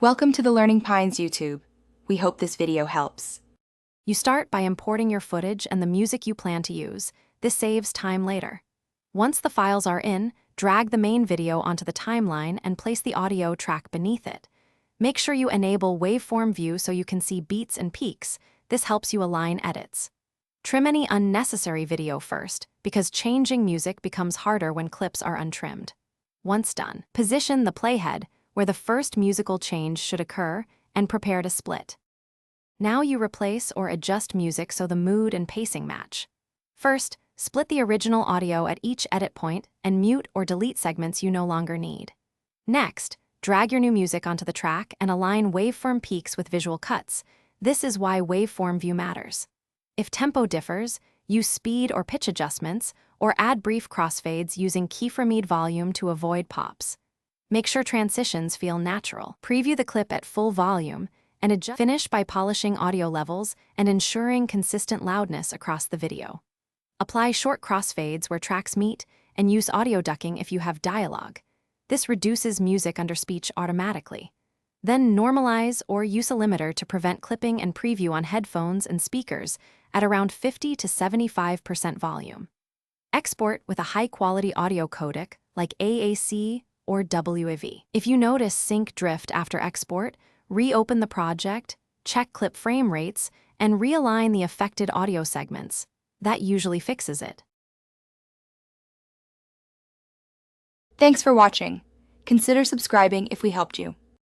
Welcome to the Learning Pines YouTube. We hope this video helps. You start by importing your footage and the music you plan to use. This saves time later. Once the files are in, drag the main video onto the timeline and place the audio track beneath it. Make sure you enable waveform view so you can see beats and peaks. This helps you align edits. Trim any unnecessary video first, because changing music becomes harder when clips are untrimmed. Once done, position the playhead where the first musical change should occur, and prepare to split. Now you replace or adjust music so the mood and pacing match. First, split the original audio at each edit point and mute or delete segments you no longer need. Next, drag your new music onto the track and align waveform peaks with visual cuts. This is why waveform view matters. If tempo differs, use speed or pitch adjustments, or add brief crossfades using keyframe volume to avoid pops. Make sure transitions feel natural. Preview the clip at full volume and adjust. Finish by polishing audio levels and ensuring consistent loudness across the video. Apply short crossfades where tracks meet and use audio ducking if you have dialogue. This reduces music under speech automatically. Then normalize or use a limiter to prevent clipping and preview on headphones and speakers at around 50 to 75% volume. Export with a high-quality audio codec like AAC or WAV. If you notice sync drift after export, reopen the project, check clip frame rates, and realign the affected audio segments. That usually fixes it. Thanks for watching. Consider subscribing if we helped you.